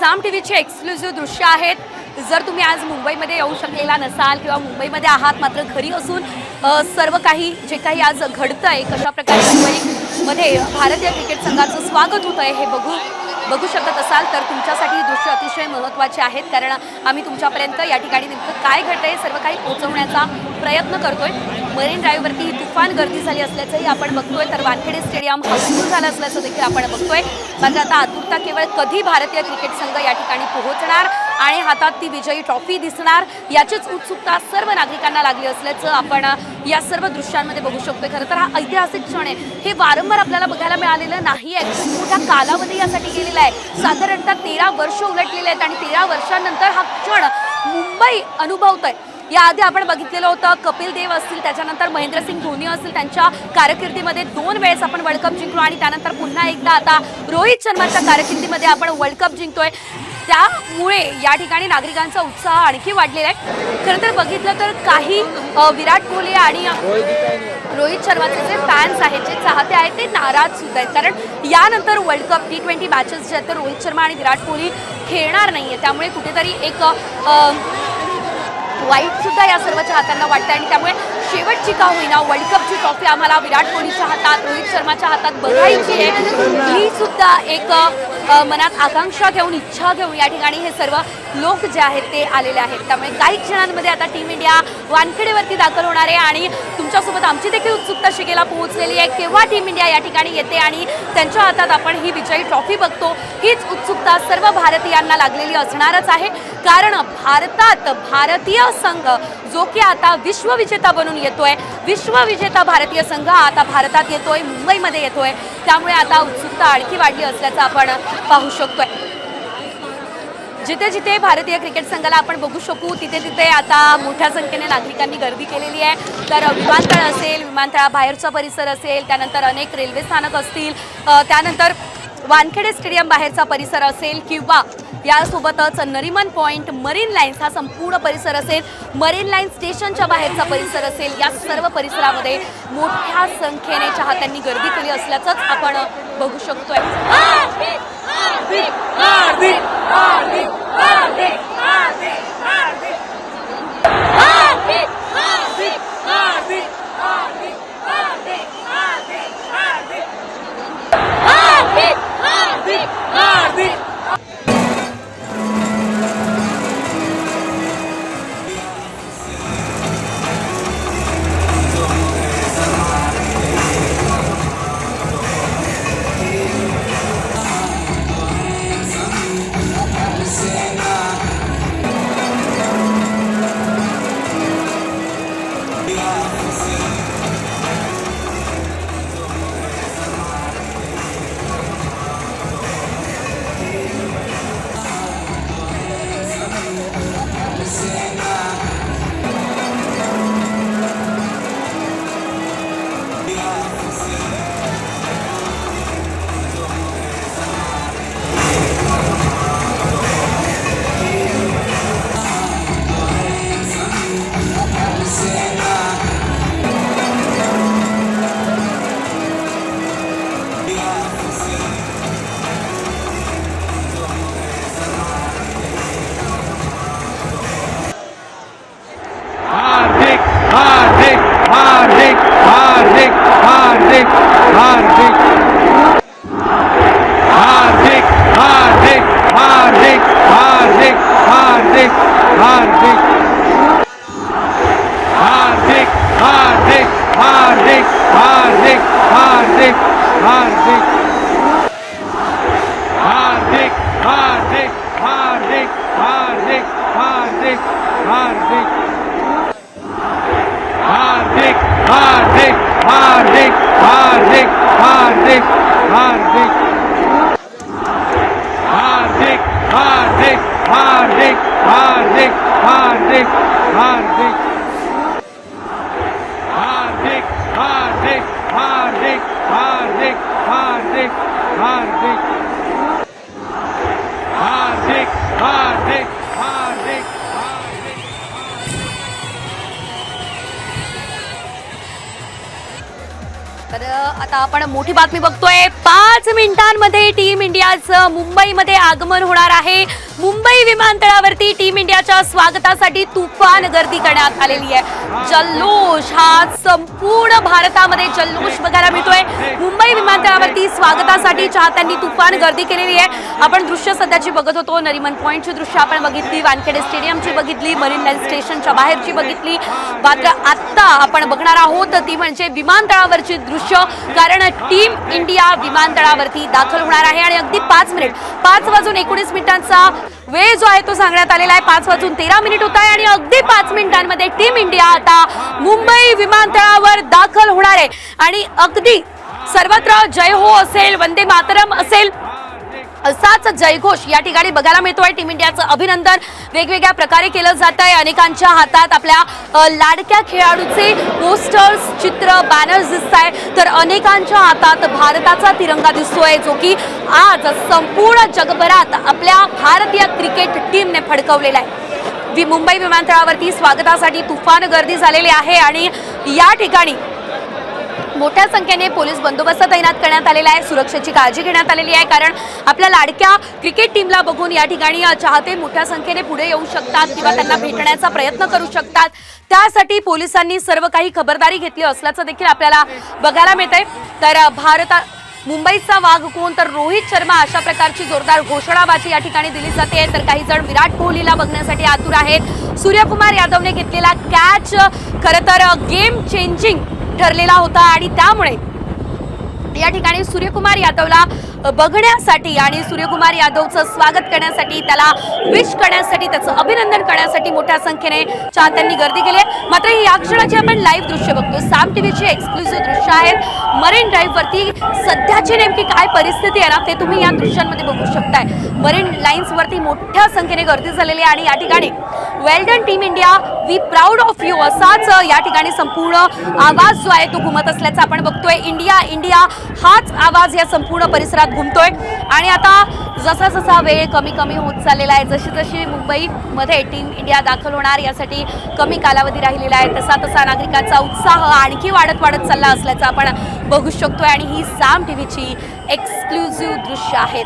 साम टीव्हीचे एक्सक्लुझिव्ह दृश्य आहेत। जर तुम्ही आज मुंबईमध्ये येऊ शकलेला नसाल किंवा मुंबईमध्ये आहात मात्र घरी असून सर्व काही जे काही आज घडतंय कशा प्रकारे मुंबईमध्ये भारतीय क्रिकेट संघाचं स्वागत होतंय हे बघू शकत असाल तर तुमच्यासाठी ही दृश्य अतिशय महत्त्वाची आहेत, कारण आम्ही तुमच्यापर्यंत या ठिकाणी नेमकं काय घडतंय सर्व काही पोहोचवण्याचा प्रयत्न करतोय। मरीन ड्राईव्हवरती तुफान गर्दी झाली असल्याचंही आपण बघतोय, तर वानखेडे स्टेडियम हाऊसफुल झालं असल्याचं देखील आपण बघतोय। मात्र आता आतुरता केवळ कधी भारतीय क्रिकेट संघ या ठिकाणी पोहोचणार आणि हातात ती विजयी ट्रॉफी दिसणार याचीच उत्सुकता सर्व नागरिकांना लागली असल्याचं आपण या सर्व दृश्यांमध्ये बघू शकतोय। खरं तर हा ऐतिहासिक क्षण आहे, हे वारंवार आपल्याला बघायला मिळालेलं नाही आहे। खूप मोठा कालावधी यासाठी गेलेला आहे, साधारणतः 13 वर्ष उलटलेले आहेत आणि 13 वर्षांनंतर हा क्षण मुंबई अनुभवतोय। याआधी आपण बघितलेलं होतं कपिल देव असतील, त्याच्यानंतर महेंद्रसिंग धोनी असतील, त्यांच्या कारकिर्दीमध्ये 2 वेळेस आपण वर्ल्ड कप जिंकलो आणि त्यानंतर पुन्हा एकदा आता रोहित शर्माच्या कारकिर्दीमध्ये आपण वर्ल्ड कप जिंकतोय। त्यामुळे या ठिकाणी नागरिकांचा उत्साह आणखी वाढलेला आहे। खरं तर बघितलं तर काही विराट कोहली आणि रोहित शर्माचे जे फॅन्स आहेत, जे चाहते आहेत, ते नाराज सुद्धा आहेत, कारण यानंतर वर्ल्ड कप T20 मॅचेस जे आहेत तर रोहित शर्मा आणि विराट कोहली खेळणार नाहीये। त्यामुळे कुठेतरी एक वाईट सुद्धा या सर्व चाहत्यांना वाटतं आणि त्यामुळे शेवटची का होईना वर्ल्ड कपची ट्रॉफी आम्हाला विराट कोहलीच्या हातात, रोहित शर्माच्या हातात बघायची आहे, ही सुद्धा एक मनात आकांक्षा घेऊन, इच्छा घेऊन या ठिकाणी हे सर्व लोक जे आहेत ते आलेले आहेत। त्यामुळे काही क्षणांमध्ये आता टीम इंडिया वानखेडेवरती दाखल होणार आहे आणि तुमच्यासोबत आमची देखील उत्सुकता शिगेला पोहोचलेली आहे, केव्हा टीम इंडिया या ठिकाणी येते आणि त्यांच्या हातात आपण ही विजयी ट्रॉफी बघतो। हीच उत्सुकता सर्व भारतीयांना लागलेली असणारच आहे, कारण भारतात भारतीय संघ जो की आता विश्वविजेता बनून येतोय, विश्वविजेता भारतीय संघ आता भारतात येतोय, मुंबईमध्ये येतोय। त्यामुळे आता उत्सुकता आणखी वाढली असल्याचं आपण पाहू शकतोय। जिथे जिथे भारतीय क्रिकेट संघाला आपण बघू शकू तिथे तिथे आता मोठ्या संख्येने नागरिकांनी गर्दी केलेली आहे। तर विमानतळ असेल, विमानतळाबाहेरचा परिसर असेल, त्यानंतर अनेक रेल्वे स्थानक असतील, त्यानंतर वानखेडे स्टेडियम बाहेरचा परिसर असेल किंवा यासोबतच नरिमन पॉइंट, मरीन लाईन्स हा संपूर्ण परिसर असेल, मरीन लाईन स्टेशनच्या बाहेरचा परिसर असेल, या सर्व परिसरामध्ये मोठ्या संख्येने चाहत्यांनी गर्दी केली असल्याचंच आपण बघू शकतोय। तर आता आपण मोठी बातमी बघतोय। 5 मिनिटांमध्ये टीम इंडियाचं मुंबईमध्ये आगमन होणार आहे। मुंबई विमानतळावरती टीम इंडियाच्या स्वागतासाठी तुफान गर्दी करण्यात आलेली आहे। जल्लोष हा संपूर्ण भारतामध्ये जल्लोष बघायला मिळतोय। मुंबई विमानतळावरती स्वागतासाठी चाहत्यांनी तुफान गर्दी केलेली आहे। आपण दृश्य सध्याची बघत होतो, नरिमन पॉइंटची दृश्य आपण बघितली, वानखेडे स्टेडियमची बघितली, मरीन लाईन स्टेशनच्या बाहेरची बघितली। मात्र आता आपण बघणार आहोत ती म्हणजे विमानतळावरची दृश्य, कारण टीम इंडिया विमानतळावरती दाखल होणार आहे आणि अगदी 5 वाजून 19 मिनिटांचा वेळ जो आहे तो सांगण्यात आलेला आहे। 5 वाजून 13 मिनिट होत आहे आणि अगदी 5 मिनिटांमध्ये टीम इंडिया आता मुंबई विमानतळावर दाखल होणार आहे आणि अगदी सर्वत्र जय हो असेल, वंदे मातरम असेल, असाच जयघोष या ठिकाणी बघायला मिळतोय। टीम इंडियाचं अभिनंदन वेगवेगळ्या प्रकारे केलं जात आहे। अनेकांच्या हातात आपल्या लाडक्या खेळाडूचे पोस्टर्स, चित्र, बॅनर्स दिसत आहे, तर अनेकांच्या हातात भारताचा तिरंगा दिसतोय, जो की आज संपूर्ण जगभरात आपल्या भारतीय क्रिकेट टीमने फडकवलेला आहे। मुंबई विमानतळावरती स्वागतासाठी तुफान गर्दी झालेली आहे आणि या ठिकाणी मोठ्या संख्येने पोलीस बंदोबस्त तैनात करण्यात आलेला आहे। सुरक्षेची काळजी घेण्यात आलेली आहे, कारण आपल्या लाडक्या क्रिकेट टीमला बघून या ठिकाणी चाहते मोठ्या संख्येने पुढे येऊ शकतात किंवा त्यांना भेटण्याचा प्रयत्न करू शकतात। त्यासाठी पोलिसांनी सर्व काही खबरदारी घेतली असल्याचं देखील आपल्याला बघायला मिळतंय। तर मुंबईचा वाघ कोण, तर रोहित शर्मा अशा प्रकारची जोरदार घोषणाबाजी या ठिकाणी दिली जाते। तर काही जण विराट कोहलीला बघण्यासाठी आतुर आहेत। सूर्यकुमार यादवने घेतलेला कॅच खरं तर गेम चेंजिंग ठरलेला होता आणि त्यामुळे या ठिकाणी सूर्यकुमार यादवला बघण्यासाठी आणि सूर्यकुमार यादवचं स्वागत करण्यासाठी, त्याला विश करण्यासाठी, त्याचं अभिनंदन करण्यासाठी मोठ्या संख्येने चाहत्यांनी गर्दी केली आहे। मात्र या क्षणाची आपण लाईव्ह दृश्य बघतो, साम टीव्हीची एक्सक्लुझिव्ह दृश्य आहेत। मरीन ड्राईव्ह वरती सध्याची नेमकी काय परिस्थिती आहे ना, ते तुम्ही या दृश्यांमध्ये बघू शकताय। मरीन लाईन्स वरती मोठ्या संख्येने गर्दी झालेली आहे आणि या ठिकाणी well done team India, we proud of you असाच या ठिकाणी संपूर्ण आवाज जो आहे तो घुमत असल्याचं आपण बघतोय। इंडिया इंडिया हाच आवाज या संपूर्ण परिसरात घुमतोय आणि आता जसा जसा वेळ कमी होत चाललेला आहे, जशी जशी मुंबईमध्ये टीम इंडिया दाखल होणार यासाठी कमी कालावधी राहिलेला आहे, तसा तसा नागरिकांचा उत्साह आणखी वाढत चालला असल्याचं आपण बघू शकतोय आणि ही साम टीव्हीची एक्सक्लुझिव्ह दृश्य आहेत।